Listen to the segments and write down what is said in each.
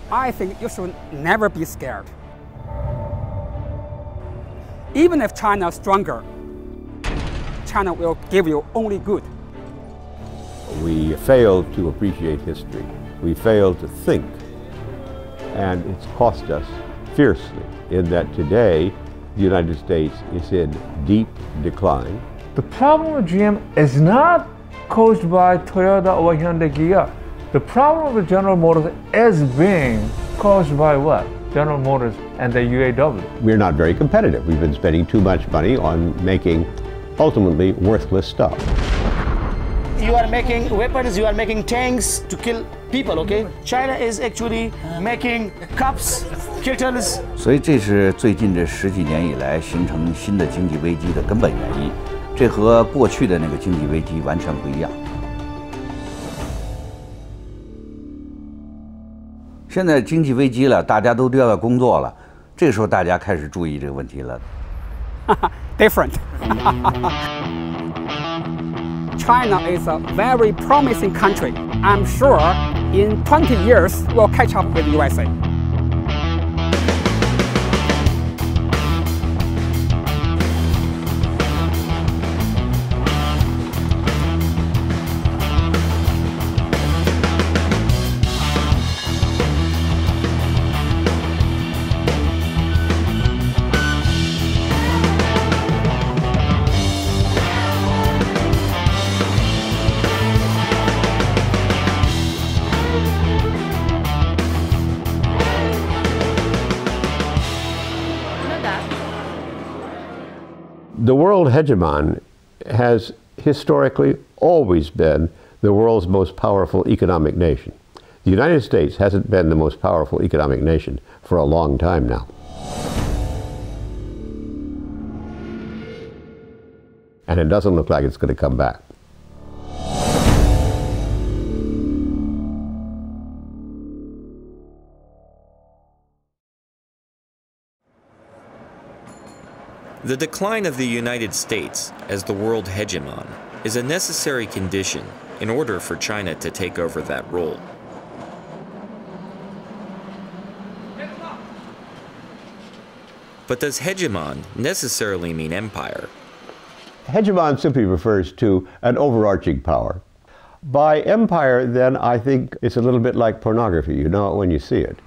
I think you should never be scared. Even if China is stronger, China will give you only good. We fail to appreciate history. We fail to think. And it's cost us fiercely in that today the United States is in deep decline. The problem with GM is not caused by Toyota or Hyundai Kia. The problem with General Motors is being caused by what? General Motors and the UAW. We're not very competitive. We've been spending too much money on making ultimately worthless stuff. You are making weapons, you are making tanks to kill people, okay? China is actually making cups, kettles. 所以这是最近这10几年以来形成新的经济危机的根本原因，这和过去的那个经济危机完全不一样。现在经济危机了，大家都掉到工作了，这个时候大家开始注意这个问题了。Different. China is a very promising country. I'm sure in 20 years we'll catch up with USA. The world hegemon has historically always been the world's most powerful economic nation. The United States hasn't been the most powerful economic nation for a long time now. And it doesn't look like it's going to come back. The decline of the United States as the world hegemon is a necessary condition in order for China to take over that role. But does hegemon necessarily mean empire? Hegemon simply refers to an overarching power. By empire, then, I think it's a little bit like pornography. You know it when you see it.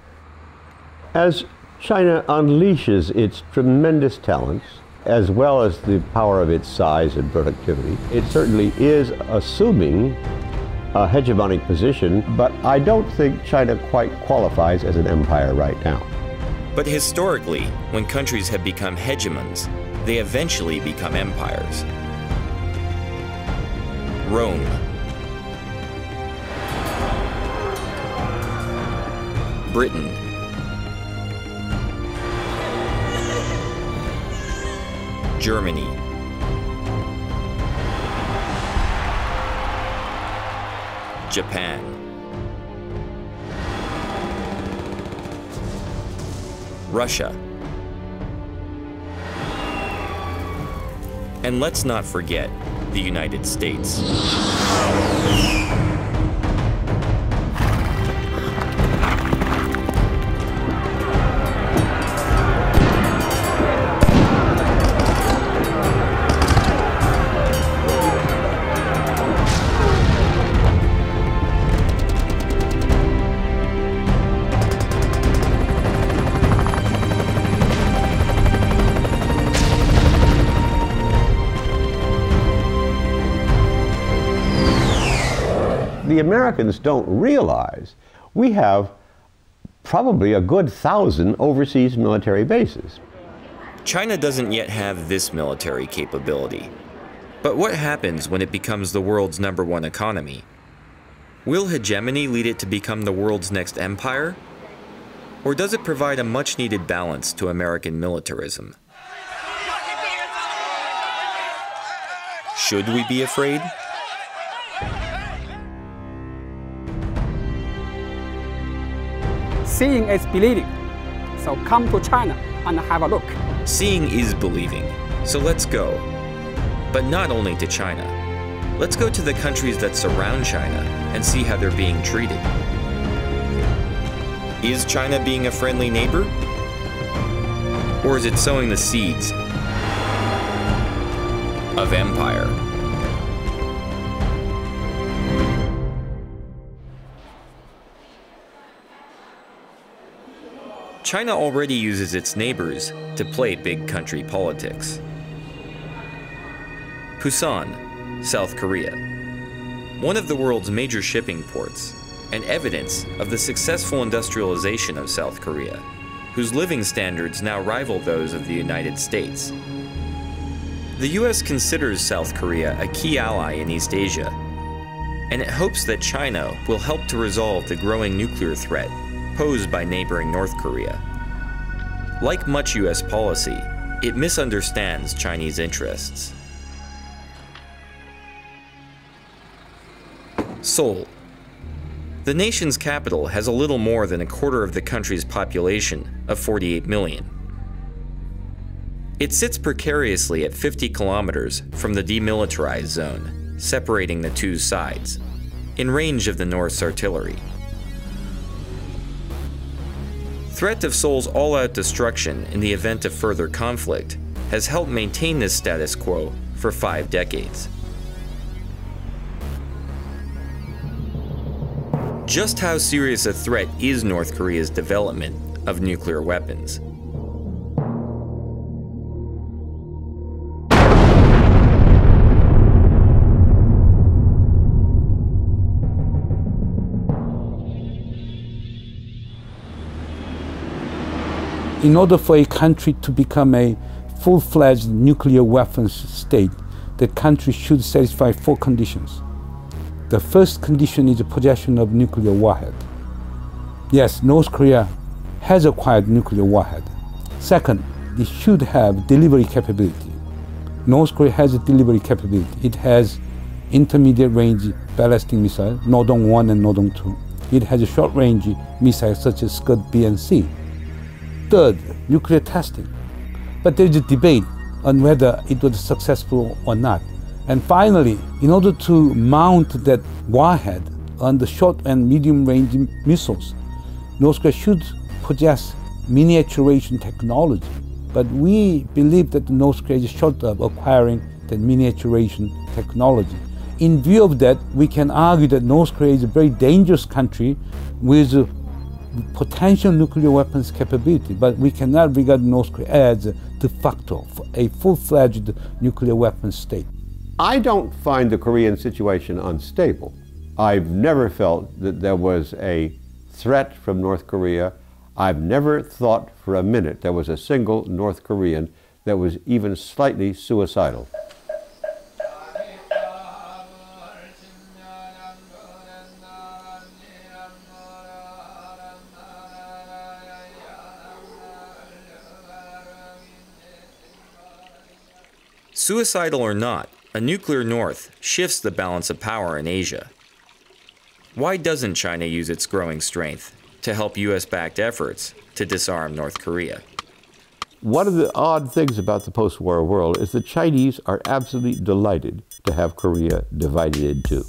As China unleashes its tremendous talents, as well as the power of its size and productivity, it certainly is assuming a hegemonic position, but I don't think China quite qualifies as an empire right now. But historically, when countries have become hegemons, they eventually become empires. Rome, Britain, Germany, Japan, Russia, and let's not forget the United States. The Americans don't realize we have probably a good 1,000 overseas military bases. China doesn't yet have this military capability. But what happens when it becomes the world's #1 economy? Will hegemony lead it to become the world's next empire? Or does it provide a much-needed balance to American militarism? Should we be afraid? Seeing is believing. So come to China and have a look. Seeing is believing. So let's go. But not only to China. Let's go to the countries that surround China and see how they're being treated. Is China being a friendly neighbor? Or is it sowing the seeds of empire? China already uses its neighbors to play big country politics. Busan, South Korea, one of the world's major shipping ports, and evidence of the successful industrialization of South Korea, whose living standards now rival those of the United States. The US considers South Korea a key ally in East Asia, and it hopes that China will help to resolve the growing nuclear threat posed by neighboring North Korea. Like much US policy, it misunderstands Chinese interests. Seoul. The nation's capital has a little more than a quarter of the country's population of 48 million. It sits precariously at 50 kilometers from the demilitarized zone, separating the two sides, in range of the North's artillery. Threat of Seoul's all-out destruction in the event of further conflict has helped maintain this status quo for 5 decades. Just how serious a threat is North Korea's development of nuclear weapons? In order for a country to become a full-fledged nuclear weapons state, the country should satisfy 4 conditions. The first condition is the possession of nuclear warhead. Yes, North Korea has acquired nuclear warhead. Second, it should have delivery capability. North Korea has a delivery capability. It has intermediate range ballistic missile, Nodong 1 and Nodong 2. It has a short range missiles such as Scud B and C. Third, nuclear testing. But there is a debate on whether it was successful or not. And finally, in order to mount that warhead on the short and medium range missiles, North Korea should possess miniaturization technology. But we believe that North Korea is short of acquiring that miniaturization technology. In view of that, we can argue that North Korea is a very dangerous country with potential nuclear weapons capability, but we cannot regard North Korea as de facto a full-fledged nuclear weapons state. I don't find the Korean situation unstable. I've never felt that there was a threat from North Korea. I've never thought for a minute there was a single North Korean that was even slightly suicidal. Suicidal or not, a nuclear North shifts the balance of power in Asia. Why doesn't China use its growing strength to help US-backed efforts to disarm North Korea? One of the odd things about the post-war world is the Chinese are absolutely delighted to have Korea divided in two.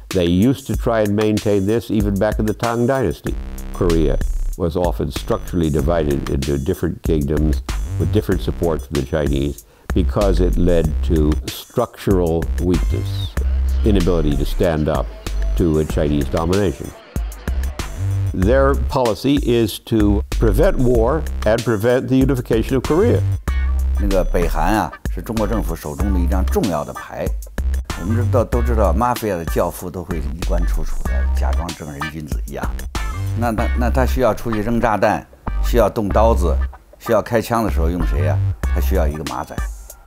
They used to try and maintain this even back in the Tang Dynasty. Korea was often structurally divided into different kingdoms with different support from the Chinese, because it led to structural weakness, inability to stand up to a Chinese domination. Their policy is to prevent war and prevent the unification of Korea. 那个北韩啊，是中国政府手中的一张重要的牌。我们都知道，mafia的教父都会衣冠楚楚的，假装正人君子一样。那他需要出去扔炸弹，需要动刀子，需要开枪的时候用谁呀？他需要一个马仔。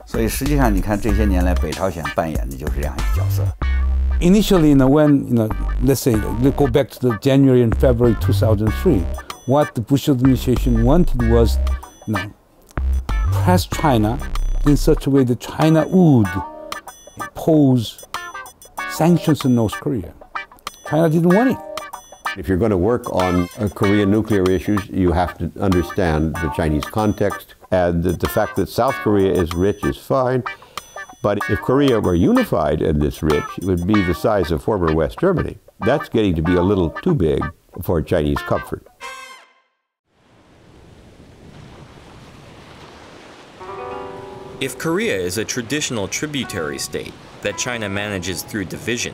所以实际上，你看这些年来，北朝鲜扮演的就是这样一个角色。 Initially, when let's say let's go back to the January and February 2003, what the Bush administration wanted was, press China in such a way that China would impose sanctions on North Korea. China didn't want it. If you're going to work on Korean nuclear issues, you have to understand the Chinese context, and the fact that South Korea is rich is fine. But if Korea were unified and this rich, it would be the size of former West Germany. That's getting to be a little too big for Chinese comfort. If Korea is a traditional tributary state that China manages through division,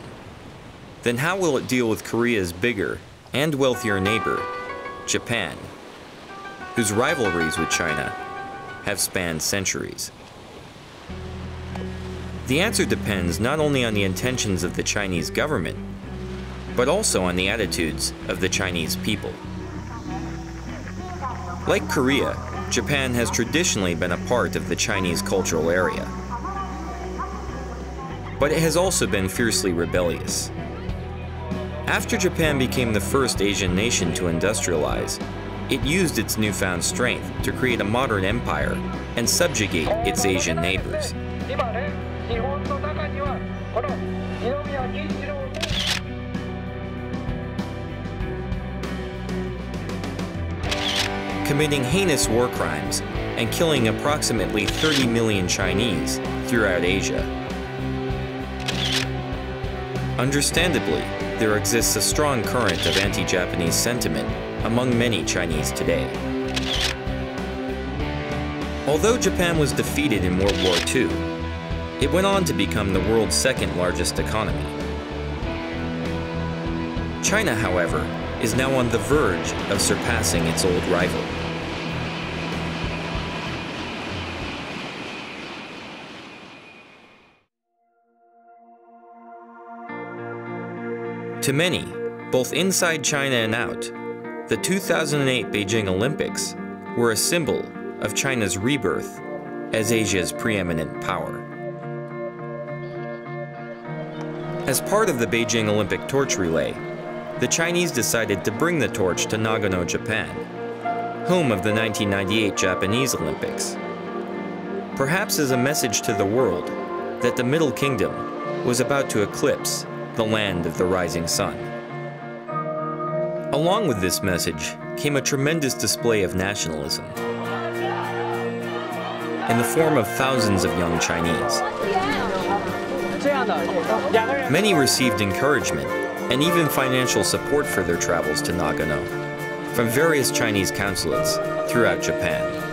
then how will it deal with Korea's bigger and wealthier neighbor, Japan, whose rivalries with China have spanned centuries? The answer depends not only on the intentions of the Chinese government, but also on the attitudes of the Chinese people. Like Korea, Japan has traditionally been a part of the Chinese cultural area. But it has also been fiercely rebellious. After Japan became the first Asian nation to industrialize, it used its newfound strength to create a modern empire and subjugate its Asian neighbors. Committing heinous war crimes and killing approximately 30 million Chinese throughout Asia. Understandably, there exists a strong current of anti-Japanese sentiment among many Chinese today. Although Japan was defeated in World War II, it went on to become the world's second largest economy. China, however, is now on the verge of surpassing its old rival. To many, both inside China and out, the 2008 Beijing Olympics were a symbol of China's rebirth as Asia's preeminent power. As part of the Beijing Olympic torch relay, the Chinese decided to bring the torch to Nagano, Japan, home of the 1998 Japanese Olympics, perhaps as a message to the world that the Middle Kingdom was about to eclipse the land of the rising sun. Along with this message came a tremendous display of nationalism in the form of thousands of young Chinese. Many received encouragement and even financial support for their travels to Nagano from various Chinese consulates throughout Japan.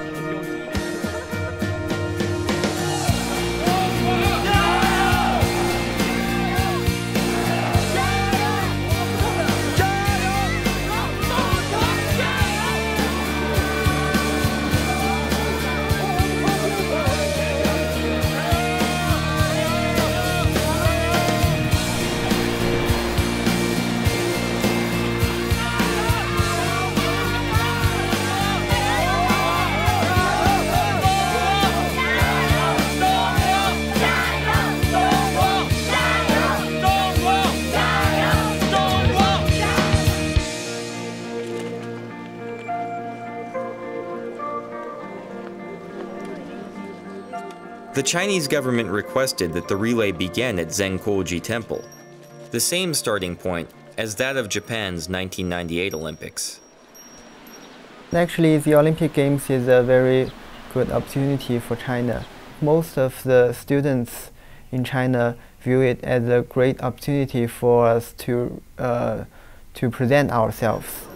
The Chinese government requested that the relay begin at Zengguoji Temple, the same starting point as that of Japan's 1998 Olympics. Actually, the Olympic Games is a very good opportunity for China. Most of the students in China view it as a great opportunity for us to present ourselves.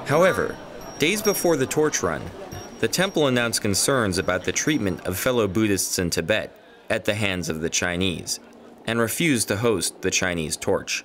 However, days before the torch run, the temple announced concerns about the treatment of fellow Buddhists in Tibet at the hands of the Chinese, and refused to host the Chinese torch.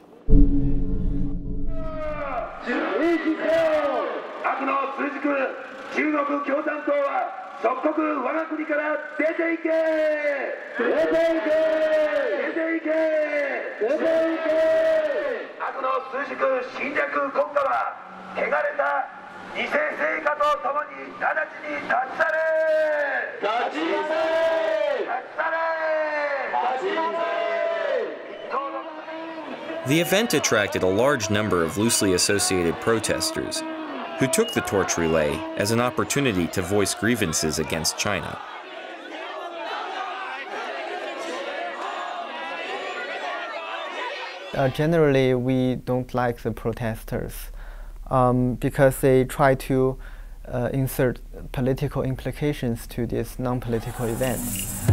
The event attracted a large number of loosely associated protesters who took the torch relay as an opportunity to voice grievances against China. Generally, we don't like the protesters because they try to insert political implications to these non-political events.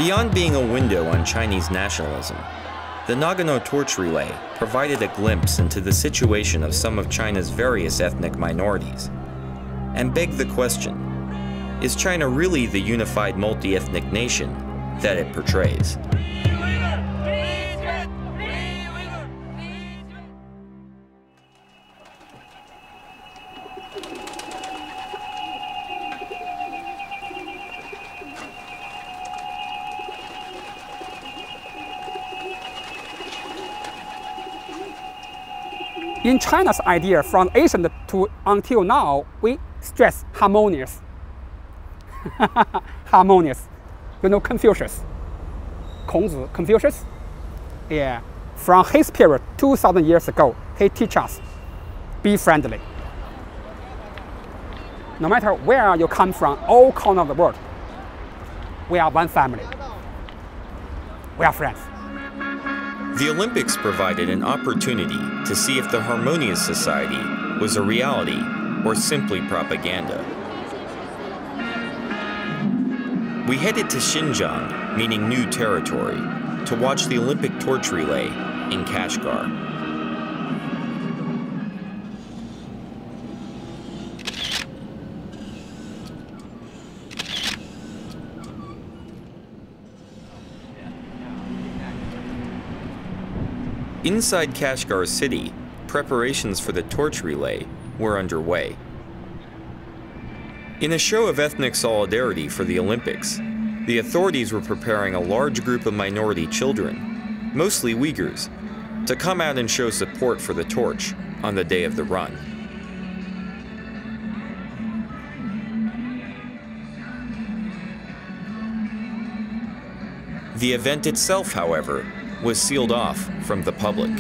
Beyond being a window on Chinese nationalism, the Nagano torch relay provided a glimpse into the situation of some of China's various ethnic minorities, and begged the question, is China really the unified multi-ethnic nation that it portrays? In China's idea, from ancient to until now, we stress harmonious. Harmonious. You know Confucius? Kongzi, Confucius? Yeah. From his period, 2,000 years ago, he teaches us, be friendly. No matter where you come from, all corners of the world, we are one family. We are friends. The Olympics provided an opportunity to see if the harmonious society was a reality or simply propaganda. We headed to Xinjiang, meaning new territory, to watch the Olympic torch relay in Kashgar. Inside Kashgar city, preparations for the torch relay were underway. In a show of ethnic solidarity for the Olympics, the authorities were preparing a large group of minority children, mostly Uyghurs, to come out and show support for the torch on the day of the run. The event itself, however, was sealed off from the public.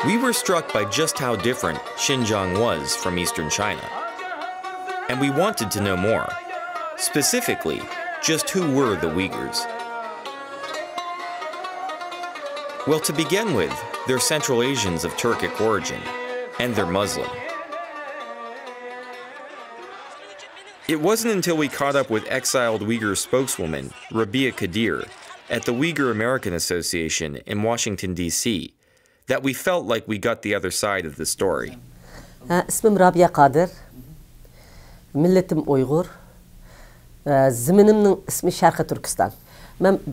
We were struck by just how different Xinjiang was from eastern China. And we wanted to know more. Specifically, just who were the Uyghurs? Well, to begin with, they're Central Asians of Turkic origin, and they're Muslim. It wasn't until we caught up with exiled Uyghur spokeswoman Rabia Kadir at the Uyghur American Association in Washington, D.C., that we felt like we got the other side of the story. İsmim Rabia Kadir, milletim Uyghur, ziminimnin ismi Şarkı Türkistan.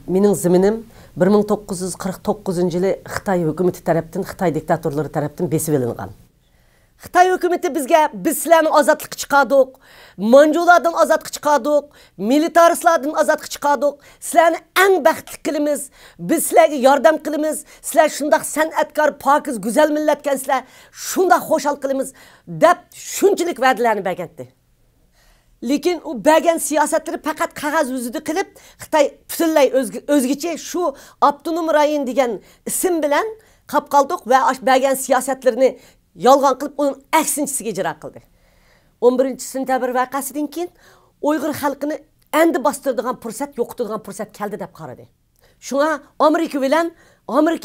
Mening ziminim 1949 yılı Xitay hükümeti tarafından, Xitay diktatorları tarafından besip elingan. Xitay hükümeti biz sizlarni azatlık çıkardık, Manjulardan azatlık çıkardık, militaristlardan azatlık çıkardık. Sizlarni en baxtli qilamiz, biz sizlarga yordam qilamiz. Sizlar shundaq san'atkor, pokiz, go'zal millatkansizlar, shundaq xo'shal qilamiz deb shunchalik va'dalarni bergandi. Lekin u bergan siyosatlari faqat qog'oz yuzida qilib, Xitoy butunlay o'zgacha shu avtonom rayon degan ism bilan qolib qoldik va bergan siyosatlarini yolg'on qilib uning aksinchisiga ijro qildi. 11 sentabr voqeasidan keyin Uyg'ur xalqini endi bostiradigan fursat, yo'qotadigan fursat keldi deb qaradi. Shunga Amerika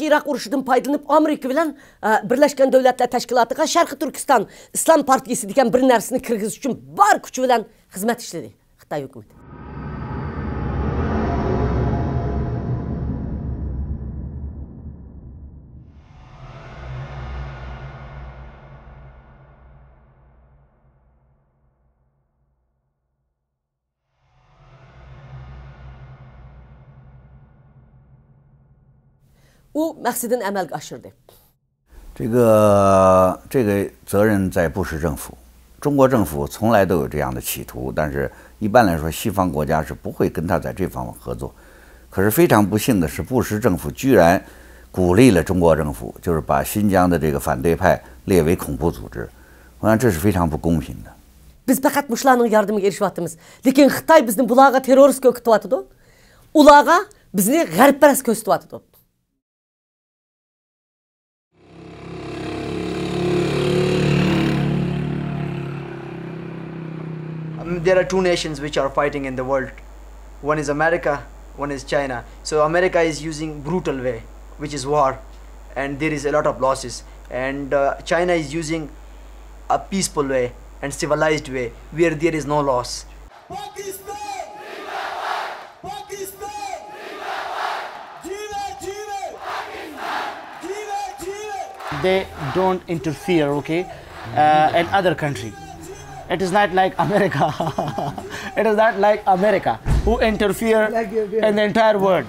Iroq urushidan foydalanib, Amerika bilan Birlashgan Davlatlar Tashkilotiga Sharqi Turkiston Islom partiyasi degan bir narsani kirgizish uchun bor kuchi bilan xizmat ishladi Xitoy hukumati.这个责任在布什政府，中国政府从来都有这样的企图，但是一般来说，西方国家是不会跟他在这方面合作。可是非常不幸的是，布什政府居然鼓励了中国政府，就是把新疆的这个反对派列为恐怖组织。我想这是非常不公平的。Biz faqat mushlarning yordamiga erishyapmiz. Lekin Xitoy bizni bularga terrorist ko'rsatyapti. Ularga bizni g'arbparast ko'rsatyapti. there are two nations which are fighting in the world. One is America, one is China. So America is using brutal way, which is war, and there is a lot of losses. And China is using a peaceful way and civilized way where there is no loss. They don't interfere, okay, in other country. It is not like America. It is not like America who interfere in the entire world.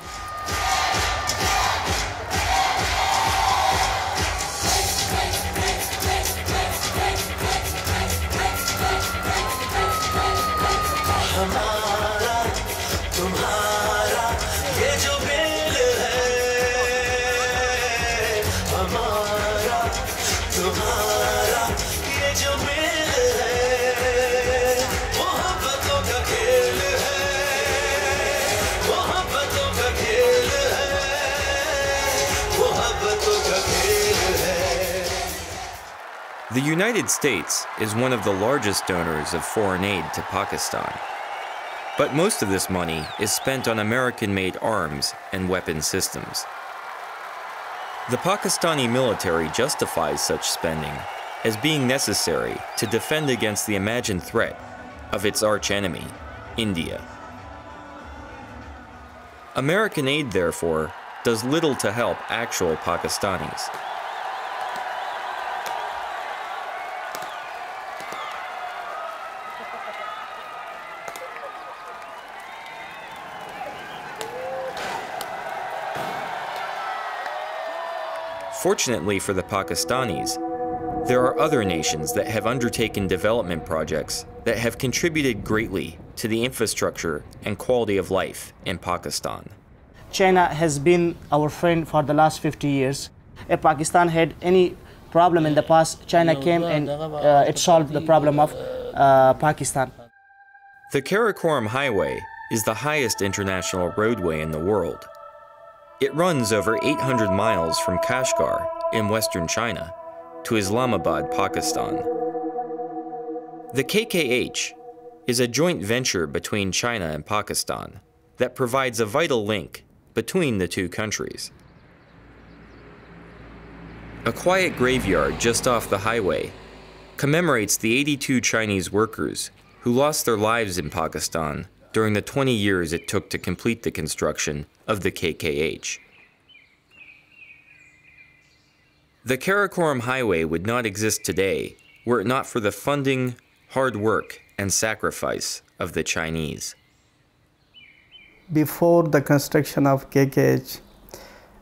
The United States is one of the largest donors of foreign aid to Pakistan. But most of this money is spent on American-made arms and weapon systems. The Pakistani military justifies such spending as being necessary to defend against the imagined threat of its archenemy, India. American aid, therefore, does little to help actual Pakistanis. Fortunately for the Pakistanis, there are other nations that have undertaken development projects that have contributed greatly to the infrastructure and quality of life in Pakistan. China has been our friend for the last 50 years. If Pakistan had any problem in the past, China came and it solved the problem of Pakistan. The Karakoram Highway is the highest international roadway in the world. It runs over 800 miles from Kashgar in western China to Islamabad, Pakistan. The KKH is a joint venture between China and Pakistan that provides a vital link between the two countries. A quiet graveyard just off the highway commemorates the 82 Chinese workers who lost their lives in Pakistan during the 20 years it took to complete the construction of the KKH. The Karakoram Highway would not exist today were it not for the funding, hard work, and sacrifice of the Chinese. Before the construction of KKH,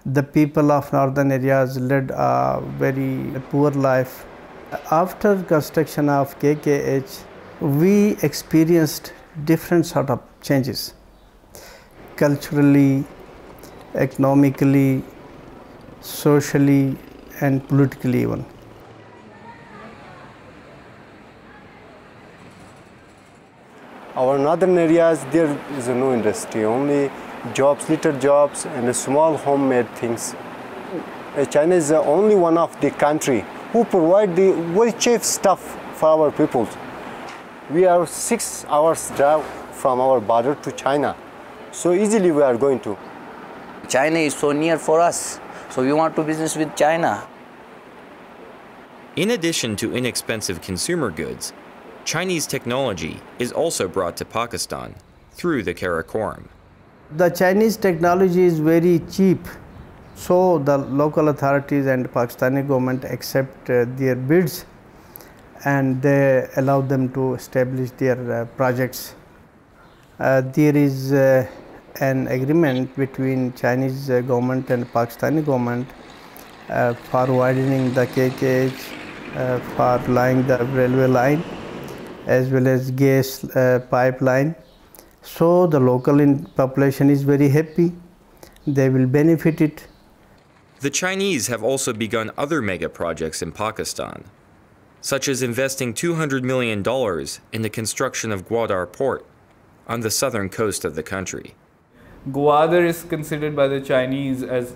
the people of northern areas led a very poor life. After construction of KKH, we experienced different sort of changes, culturally, economically, socially, and politically even. Our northern areas, there is no industry, only jobs, little jobs, and small homemade things. China is the only one of the country who provide the very cheap stuff for our people. We are 6 hours drive from our border to China, so easily we are going to. China is so near for us, so we want to business with China. In addition to inexpensive consumer goods, Chinese technology is also brought to Pakistan through the Karakoram. The Chinese technology is very cheap, so the local authorities and Pakistani government accept their bids and they allow them to establish their projects. There is an agreement between Chinese government and Pakistani government for widening the KKH, for laying the railway line as well as gas pipeline. So the local population is very happy. They will benefit it. The Chinese have also begun other mega projects in Pakistan, such as investing $200 million in the construction of Gwadar Port on the southern coast of the country. Gwadar is considered by the Chinese as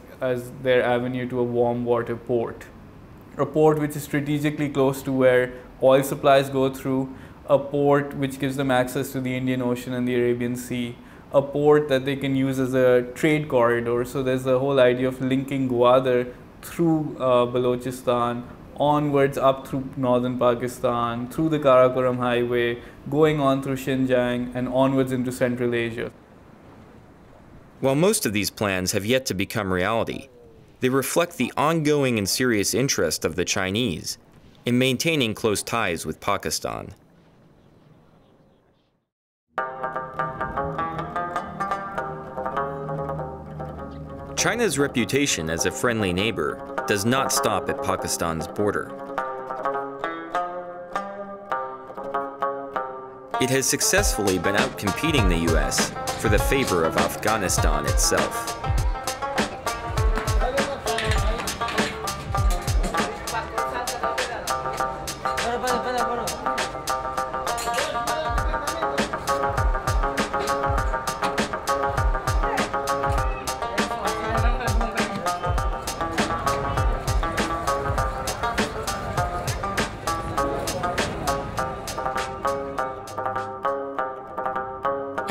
their avenue to a warm water port. A port which is strategically close to where oil supplies go through, a port which gives them access to the Indian Ocean and the Arabian Sea, a port that they can use as a trade corridor. So there's the whole idea of linking Gwadar through Balochistan, onwards up through northern Pakistan, through the Karakoram Highway, going on through Xinjiang and onwards into Central Asia. While most of these plans have yet to become reality, they reflect the ongoing and serious interest of the Chinese in maintaining close ties with Pakistan. China's reputation as a friendly neighbor does not stop at Pakistan's border. It has successfully been outcompeting the US for the favor of Afghanistan itself.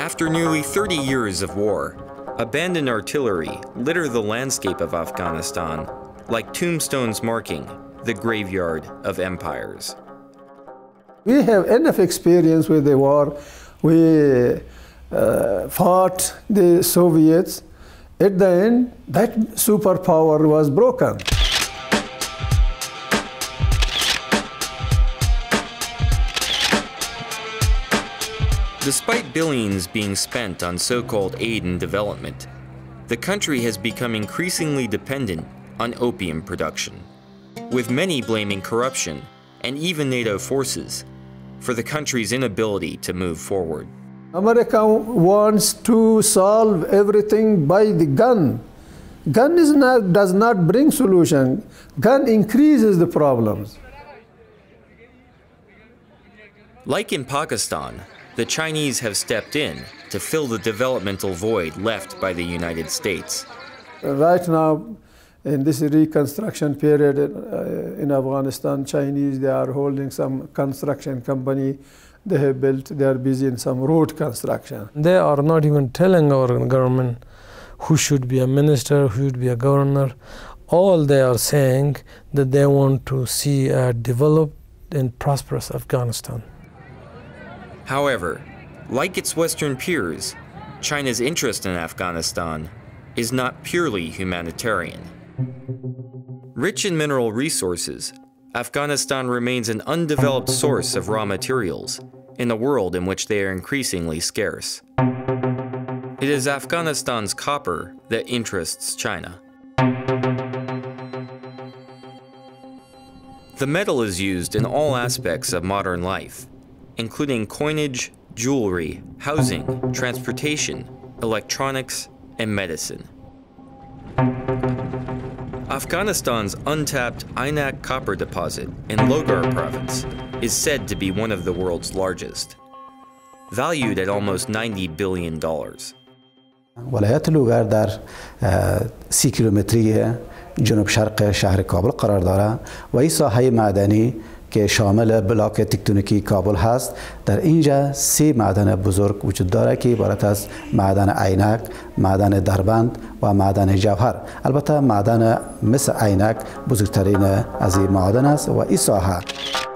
After nearly 30 years of war, abandoned artillery litter the landscape of Afghanistan like tombstones marking the graveyard of empires. We have enough experience with the war. We fought the Soviets. At the end, that superpower was broken. Despite billions being spent on so-called aid and development, the country has become increasingly dependent on opium production, with many blaming corruption and even NATO forces for the country's inability to move forward. America wants to solve everything by the gun. Gun does not bring solution. Gun increases the problems. Like in Pakistan, the Chinese have stepped in to fill the developmental void left by the United States. Right now, in this reconstruction period in Afghanistan, Chinese, they are holding some construction company. They have built, they are busy in some road construction. They are not even telling our government who should be a minister, who should be a governor. All they are saying that they want to see a developed and prosperous Afghanistan. However, like its Western peers, China's interest in Afghanistan is not purely humanitarian. Rich in mineral resources, Afghanistan remains an undeveloped source of raw materials in a world in which they are increasingly scarce. It is Afghanistan's copper that interests China. The metal is used in all aspects of modern life, including coinage, jewelry, housing, transportation, electronics, and medicine. Afghanistan's untapped Aynak copper deposit in Logar province is said to be one of the world's largest, valued at almost $90 billion. ولایت لوگر در 30 کیلومتری جنوب شرق شهر کابل قرار دارد و این ساحه معدنی که شامل بلاک تکتونیکی کابل هست. در اینجا 3 معدن بزرگ وجود دارد که عبارت از معدن عینک، معدن دربند و معدن جوهر. البته معدن مثل عینک بزرگترین از این معدن است و این ساحه.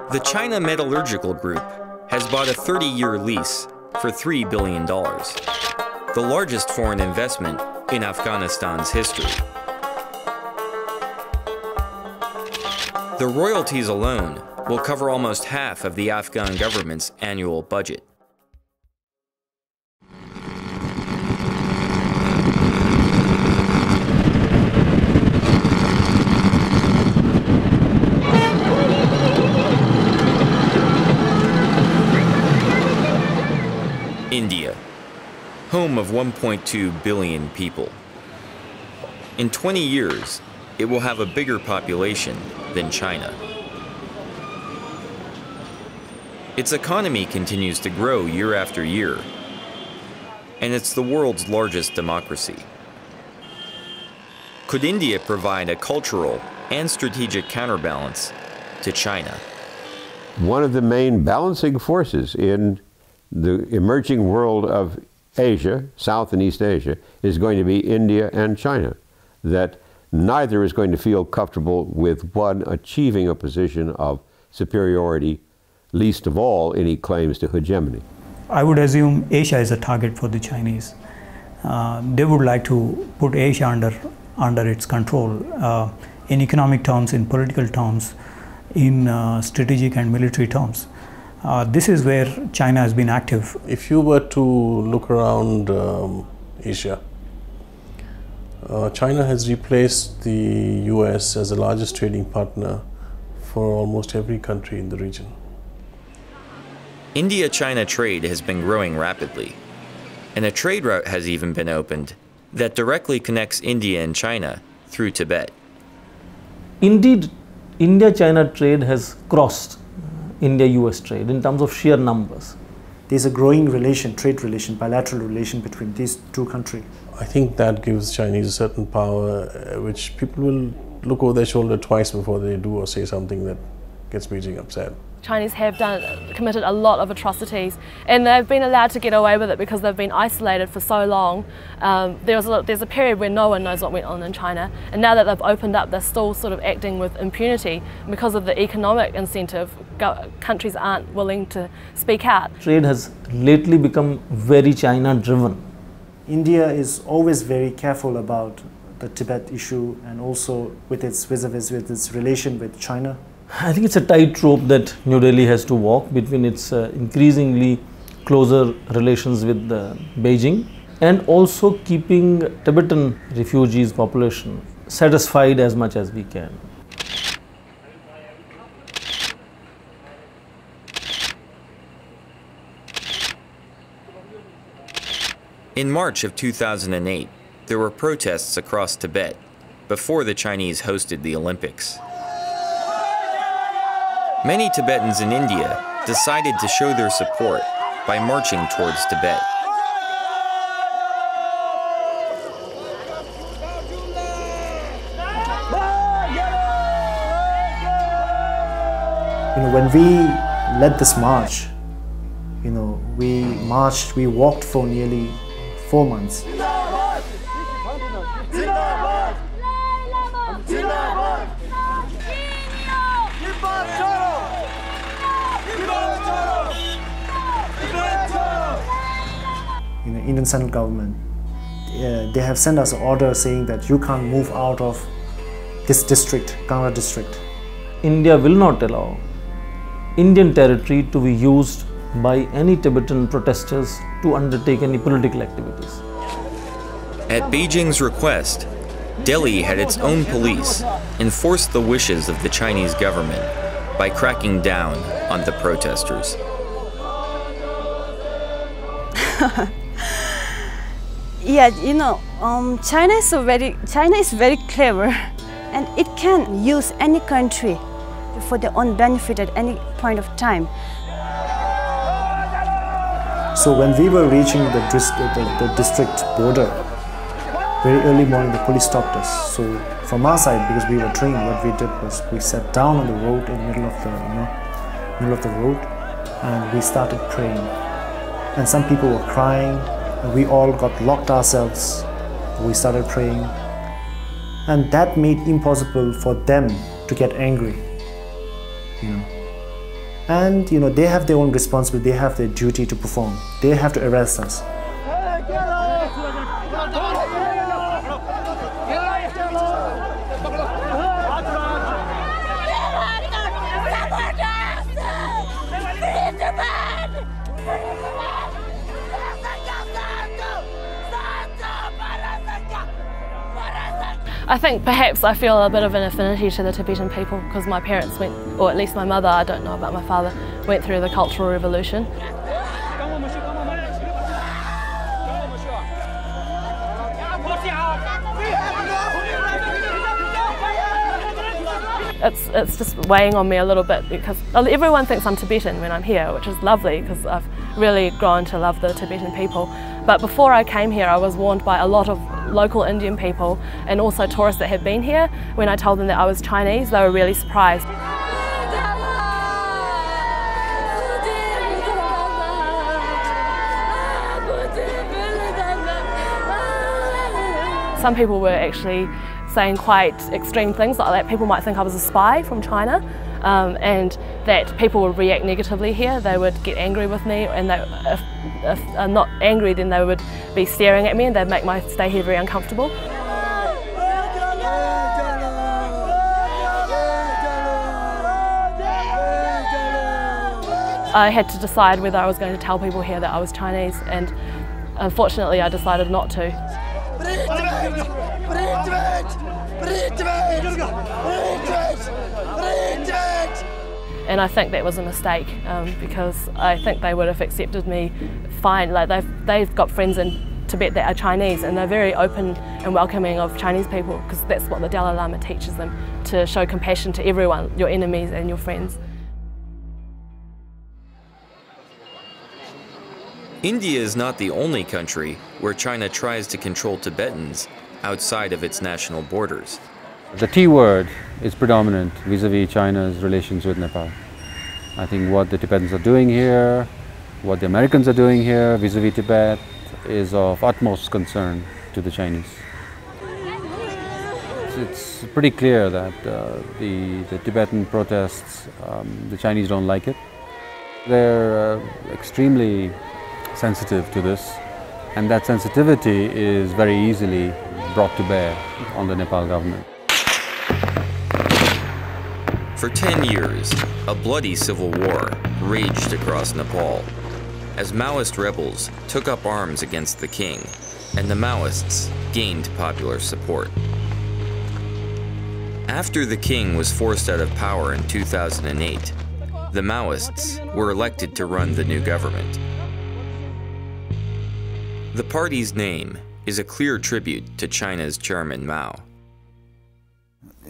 The China Metallurgical Group has bought a 30-year lease for $3 billion, the largest foreign investment in Afghanistan's history. The royalties alone will cover almost half of the Afghan government's annual budget. India, home of 1.2 billion people. In 20 years, it will have a bigger population than China. Its economy continues to grow year after year, and it's the world's largest democracy. Could India provide a cultural and strategic counterbalance to China? one of the main balancing forces in the emerging world of Asia, South and East Asia, is going to be India and China. That neither is going to feel comfortable with one achieving a position of superiority, least of all any claims to hegemony. I would assume Asia is a target for the Chinese. They would like to put Asia under its control in economic terms, in political terms, in strategic and military terms. This is where China has been active. If you were to look around Asia, China has replaced the US as the largest trading partner for almost every country in the region. India-China trade has been growing rapidly, and a trade route has even been opened that directly connects India and China through Tibet. Indeed, India-China trade has crossed India-US trade in terms of sheer numbers. There's a growing trade relation, bilateral relation between these two countries. I think that gives Chinese a certain power, which people will look over their shoulder twice before they do or say something that gets Beijing upset. Chinese have committed a lot of atrocities, and they've been allowed to get away with it because they've been isolated for so long. There's a period where no one knows what went on in China, and now that they've opened up, they're still sort of acting with impunity. Because of the economic incentive, countries aren't willing to speak out. Trade has lately become very China-driven. India is always very careful about the Tibet issue, and also with its with its relation with China. I think it's a tightrope that New Delhi has to walk between its increasingly closer relations with Beijing and also keeping Tibetan refugees population satisfied as much as we can. In March of 2008, there were protests across Tibet before the Chinese hosted the Olympics. Many Tibetans in India decided to show their support by marching towards Tibet. When we led this march, we walked for nearly 4 months. Indian central government, they have sent us an order saying that you can't move out of this district, Kashgar district. India will not allow Indian territory to be used by any Tibetan protesters to undertake any political activities. At Beijing's request, Delhi had its own police enforce the wishes of the Chinese government by cracking down on the protesters. Yeah, China is very clever, and it can use any country for their own benefit at any point of time. So when we were reaching the district border, very early morning, the police stopped us. So from our side, because we were trained, what we did was we sat down on the road in the middle of the road, and we started praying. And some people were crying. We all got locked ourselves. We started praying, and that made impossible for them to get angry. And they have their own responsibility. They have their duty to perform. They have to arrest us. I think perhaps I feel a bit of an affinity to the Tibetan people because my parents went, or at least my mother, I don't know about my father, went through the Cultural Revolution. It's just weighing on me a little bit because everyone thinks I'm Tibetan when I'm here, which is lovely because I've really grown to love the Tibetan people. But before I came here, I was warned by a lot of local Indian people and also tourists that had been here. When I told them that I was Chinese, they were really surprised. some people were actually saying quite extreme things, like that people might think I was a spy from China, and that people would react negatively here. They would get angry with me, and if I'm not angry, then they would be staring at me and they'd make my stay here very uncomfortable. I had to decide whether I was going to tell people here that I was Chinese, and unfortunately I decided not to. And I think that was a mistake, because I think they would have accepted me fine. Like they've got friends in Tibet that are Chinese, and they're very open and welcoming of Chinese people, because that's what the Dalai Lama teaches them, to show compassion to everyone, your enemies and your friends. India is not the only country where China tries to control Tibetans outside of its national borders. The T word is predominant vis-à-vis China's relations with Nepal. I think what the Tibetans are doing here, what the Americans are doing here vis-à-vis Tibet is of utmost concern to the Chinese. It's pretty clear that the Tibetan protests, the Chinese don't like it. They're extremely sensitive to this, and that sensitivity is very easily brought to bear on the Nepal government. For 10 years, a bloody civil war raged across Nepal as Maoist rebels took up arms against the king, and the Maoists gained popular support. After the king was forced out of power in 2008, the Maoists were elected to run the new government. The party's name is a clear tribute to China's Chairman Mao.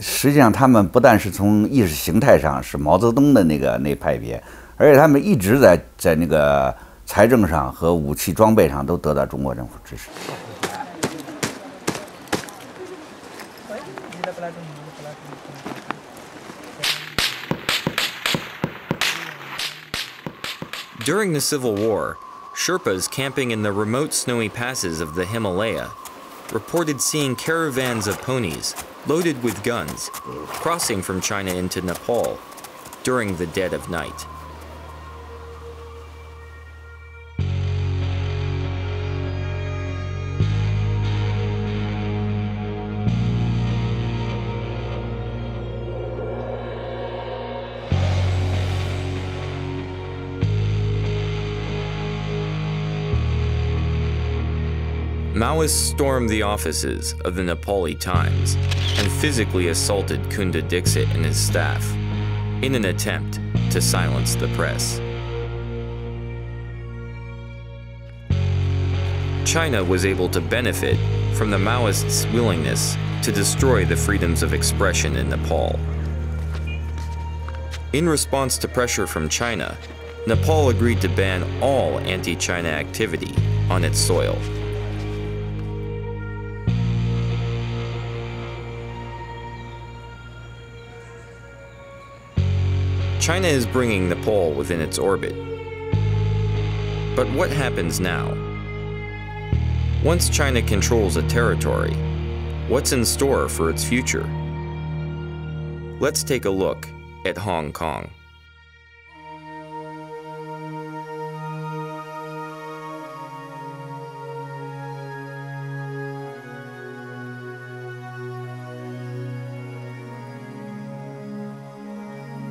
实际上，他们不但是从意识形态上是毛泽东的那派别，而且他们一直在那个财政上和武器装备上都得到中国政府支持。 During the Civil War, Sherpas camping in the remote snowy passes of the Himalaya reported seeing caravans of ponies loaded with guns crossing from China into Nepal during the dead of night. Maoists stormed the offices of the Nepali Times and physically assaulted Kunda Dixit and his staff in an attempt to silence the press. China was able to benefit from the Maoists' willingness to destroy the freedoms of expression in Nepal. In response to pressure from China, Nepal agreed to ban all anti-China activity on its soil. China is bringing Nepal within its orbit. But what happens now? Once China controls a territory, what's in store for its future? Let's take a look at Hong Kong.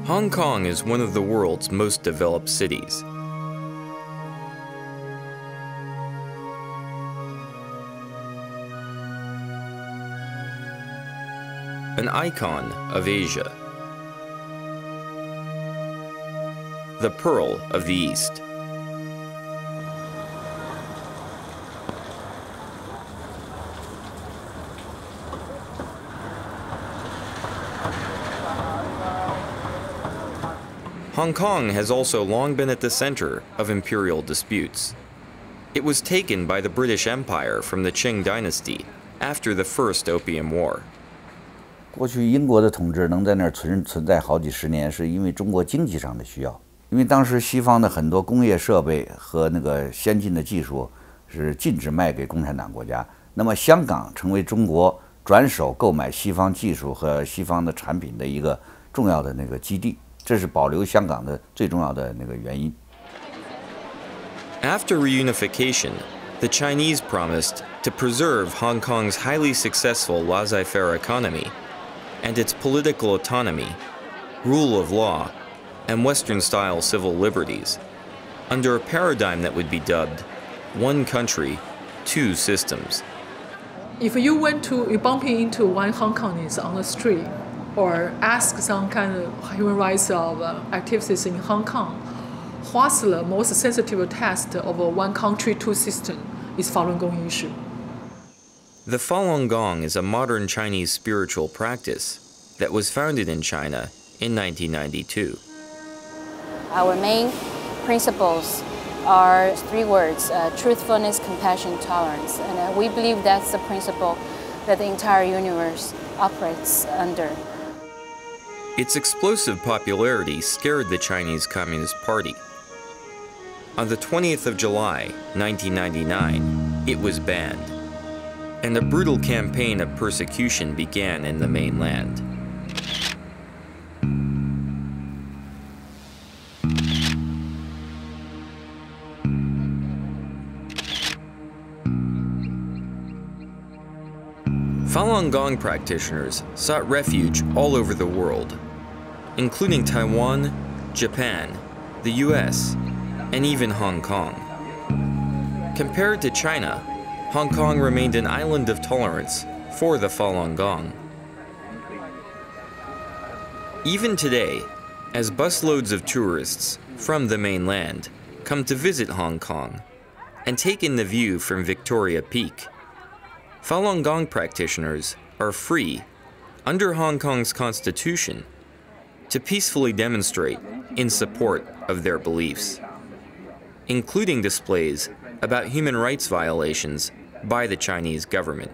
Hong Kong is one of the world's most developed cities. An icon of Asia. The Pearl of the East. Hong Kong has also long been at the center of imperial disputes. It was taken by the British Empire from the Qing dynasty after the First Opium War. 过去英国的统治能在那儿存在好几十年，是因为中国经济上的需要。因为当时西方的很多工业设备和那个先进的技术是禁止卖给共产党国家，那么香港成为中国转手购买西方技术和西方的产品的一个重要的那个基地，这是保留香港的最重要的那个原因。After reunification, the Chinese promised to preserve Hong Kong's highly successful laissez-faire economy and its political autonomy, rule of law, and Western-style civil liberties, under a paradigm that would be dubbed one country, two systems. If you bump into one Hong Kongese on the street or ask some kind of human rights activists in Hong Kong, what's the most sensitive test of a one country, two system is Falun Gong issue. The Falun Gong is a modern Chinese spiritual practice that was founded in China in 1992. Our main principles are three words: truthfulness, compassion, tolerance. And we believe that's the principle that the entire universe operates under. Its explosive popularity scared the Chinese Communist Party. On the 20th of July, 1999, it was banned, and a brutal campaign of persecution began in the mainland. Falun Gong practitioners sought refuge all over the world, including Taiwan, Japan, the US, and even Hong Kong. Compared to China, Hong Kong remained an island of tolerance for the Falun Gong. Even today, as busloads of tourists from the mainland come to visit Hong Kong and take in the view from Victoria Peak, Falun Gong practitioners are free, under Hong Kong's constitution, to peacefully demonstrate in support of their beliefs, including displays about human rights violations by the Chinese government.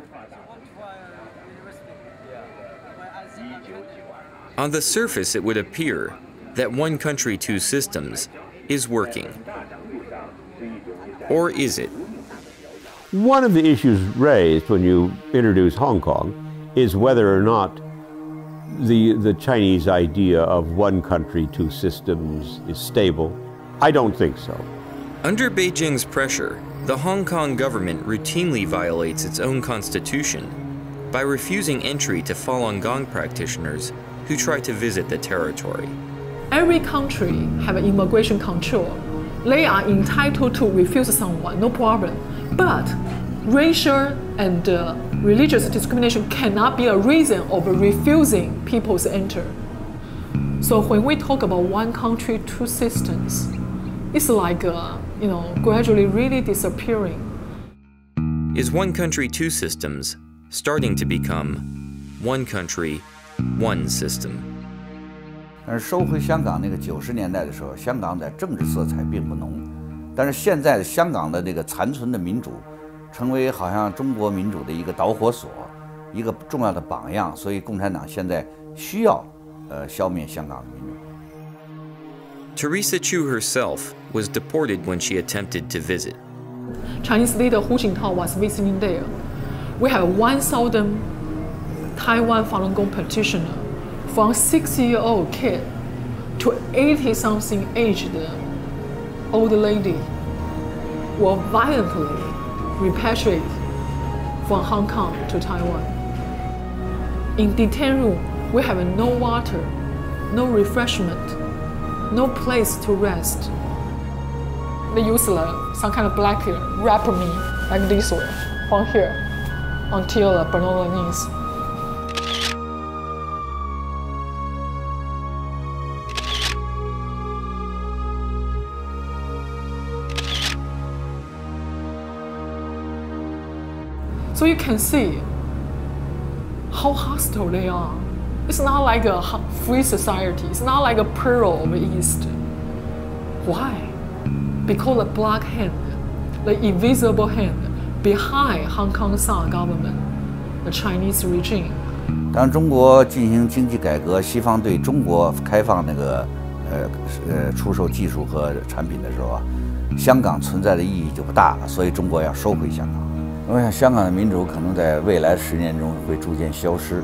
On the surface, it would appear that one country, two systems is working. Or is it? One of the issues raised when you introduce Hong Kong is whether or not the Chinese idea of one country, two systems is stable. I don't think so. Under Beijing's pressure, the Hong Kong government routinely violates its own constitution by refusing entry to Falun Gong practitioners who try to visit the territory. Every country have an immigration control. They are entitled to refuse someone, no problem. But racial and religious discrimination cannot be a reason of refusing people to enter. So when we talk about one country, two systems, it's like, gradually really disappearing. Is one country, two systems starting to become one country, one system? 但是收回香港那个90年代的时候，香港在政治色彩并不浓。但是现在的香港的这个残存的民主，成为好像中国民主的一个导火索，一个重要的榜样。所以共产党现在需要消灭香港的民主。Teresa Chiu herself was deported when she attempted to visit. Chinese leader Hu Jintao was visiting there. We have 1,000 Taiwan Falun Gong practitioners, from 6-year-old kid to 80-something aged old lady, were violently repatriated from Hong Kong to Taiwan. In detention room, we have no water, no refreshment, no place to rest. They use some kind of blanket, wrap me like this way, from here, until below the knees. So you can see how hostile they are. It's not like a free society. It's not like a Pearl of the East. Why? Because the black hand, the invisible hand behind Hong Kong's government, the Chinese regime. 当中国进行经济改革，西方对中国开放那个出售技术和产品的时候啊，香港存在的意义就不大了，所以中国要收回香港。我想香港的民主可能在未来10年中会逐渐消失。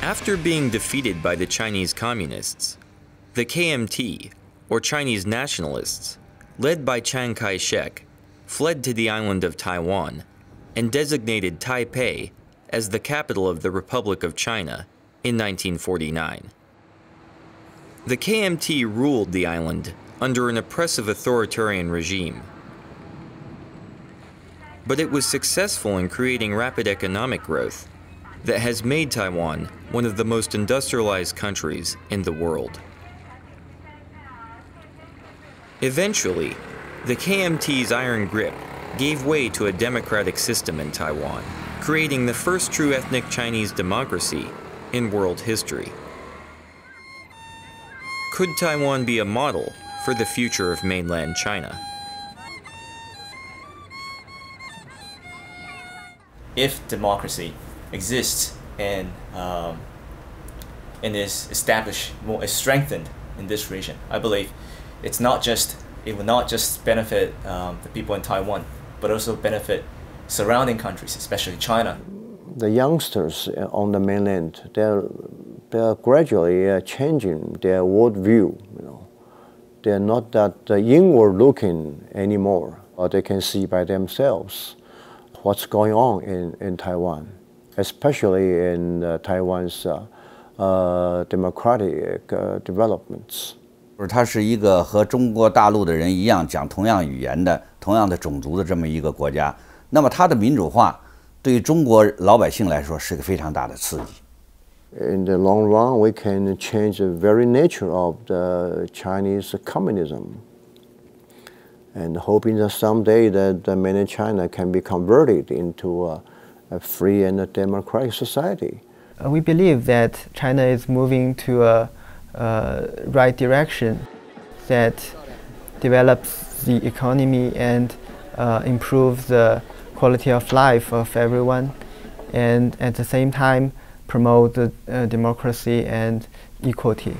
After being defeated by the Chinese Communists, the KMT, or Chinese nationalists, led by Chiang Kai-shek, fled to the island of Taiwan and designated Taipei as the capital of the Republic of China in 1949. The KMT ruled the island under an oppressive authoritarian regime, but it was successful in creating rapid economic growth that has made Taiwan one of the most industrialized countries in the world. Eventually, the KMT's iron grip gave way to a democratic system in Taiwan, creating the first true ethnic Chinese democracy in world history. Could Taiwan be a model for the future of mainland China? If democracy exists and is established, is strengthened in this region, I believe it will not just benefit the people in Taiwan, but also benefit surrounding countries, especially China. The youngsters on the mainland, they're gradually changing their worldview. They're not that inward-looking anymore. They can see by themselves what's going on in Taiwan, especially in Taiwan's democratic developments. 它是一个和中国大陆的人一样讲同样语言的、同样的种族的这么一个国家。那么它的民主化对于中国老百姓来说是个非常大的刺激。In the long run, we can change the very nature of the Chinese communism, and hoping that someday that mainland China can be converted into a free and a democratic society. We believe that China is moving to a right direction that develops the economy and improves the quality of life of everyone, and at the same time promote the democracy and equality.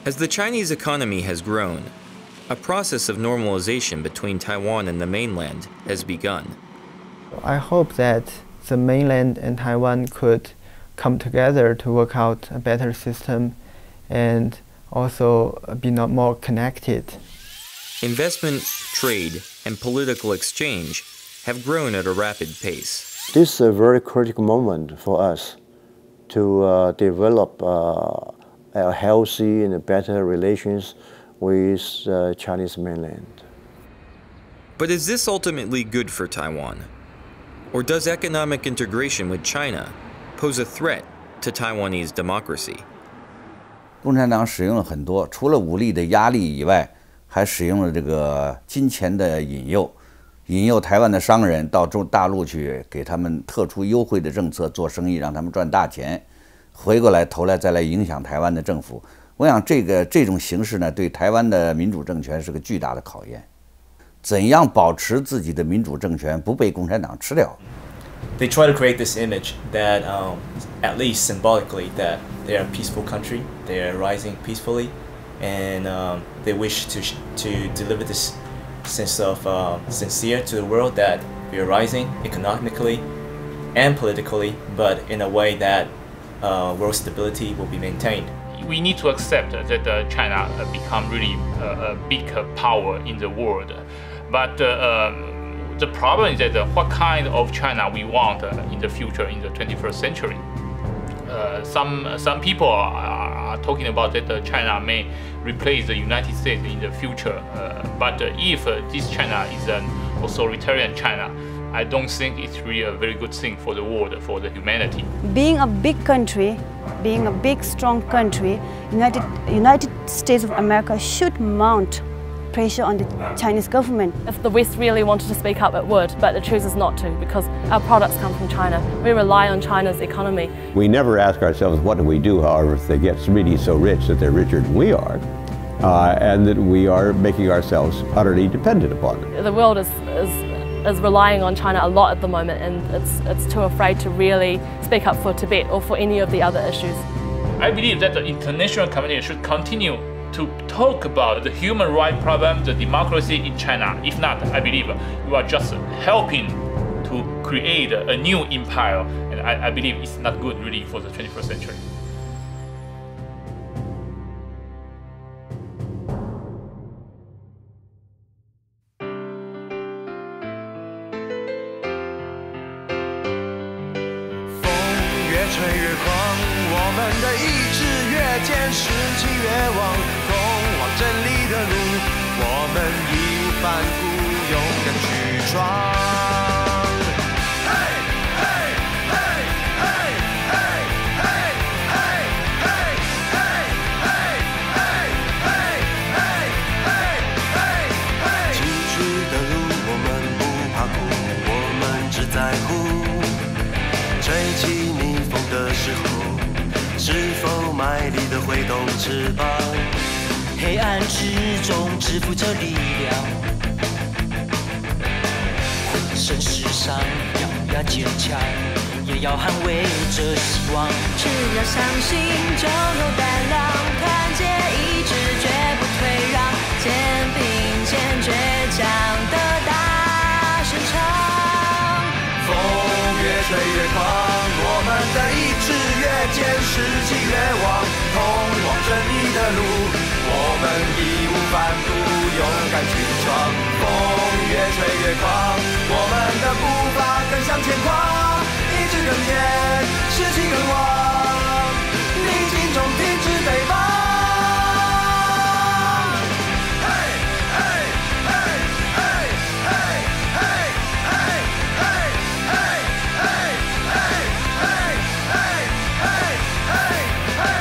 As the Chinese economy has grown, a process of normalization between Taiwan and the mainland has begun. I hope that the mainland and Taiwan could come together to work out a better system and also be more connected. Investment, trade, and political exchange have grown at a rapid pace. This is a very critical moment for us to develop a healthy and better relations with Chinese mainland. But is this ultimately good for Taiwan? Or does economic integration with China pose a threat to Taiwanese democracy? 共产党使用了很多，除了武力的压力以外，还使用了这个金钱的引诱，引诱台湾的商人到大陆去，给他们特殊优惠的政策做生意，让他们赚大钱，回过来头来再来影响台湾的政府。我想这种形式呢，对台湾的民主政权是个巨大的考验。怎样保持自己的民主政权不被共产党吃掉？ They try to create this image that, at least symbolically, that they are a peaceful country, they are rising peacefully, and they wish to deliver this sense of sincere to the world that we are rising economically and politically, but in a way that world stability will be maintained. we need to accept that China become really a big power in the world. But the problem is that what kind of China we want in the future, in the 21st century. Some people are talking about that China may replace the United States in the future. But if this China is an authoritarian China, I don't think it's really a very good thing for the world, for the humanity. Being a big country, being a big, strong country, United States of America should mount pressure on the Chinese government. If the West really wanted to speak up, it would, but it chooses not to because our products come from China. We rely on China's economy. We never ask ourselves, what do we do, however, if they get really so rich that they're richer than we are, and that we are making ourselves utterly dependent upon them. The world is relying on China a lot at the moment, and it's too afraid to really speak up for Tibet or for any of the other issues. I believe that the international community should continue to talk about the human rights problem, the democracy in China. If not, I believe you are just helping to create a new empire, and I believe it's not good really for the 21st century.黑暗之中支付着力量，浑身是伤，咬牙坚强，也要捍卫着希望。只要相信，就有胆量，团结一致，绝不退让，肩并肩，倔强的大声唱。风越吹越狂，我们的意志越坚士气越旺，通往正义的路。我们义无反顾，勇敢去闯。风越吹越狂，我们的步伐更向前跨，意志更坚，士气更旺，逆境中停止诽谤。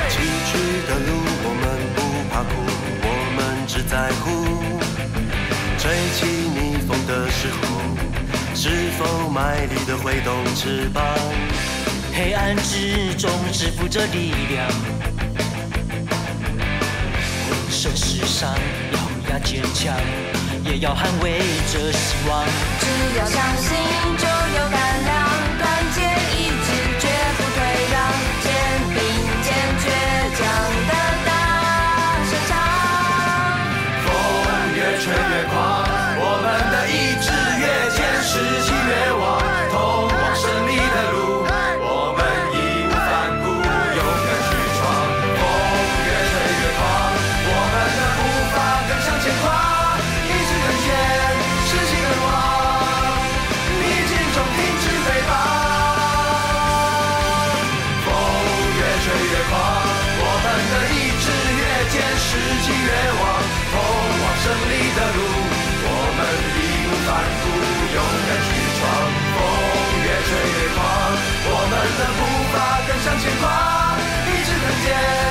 崎岖的路我们不怕苦，我们只在乎吹起逆风的时候，是否卖力地挥动翅膀。黑暗之中支付着力量，浑身是伤，咬牙坚强，也要捍卫着希望。只要相信，就有胆量，团结一致，绝不退让，肩并肩，倔强的大声唱。风越吹越狂，我们的意志越坚，士气越旺，通往胜利的路。我们义无反顾，勇敢去闯。风越吹越狂，我们的步伐更向前跨，意志更坚，士气更旺，逆境中停止诽谤。风越吹越狂，我们的意志越坚，士气越旺，通往胜利的路。我们义无反顾，勇敢去闯。风越吹越狂，我们的步伐更向前跨，意志更坚。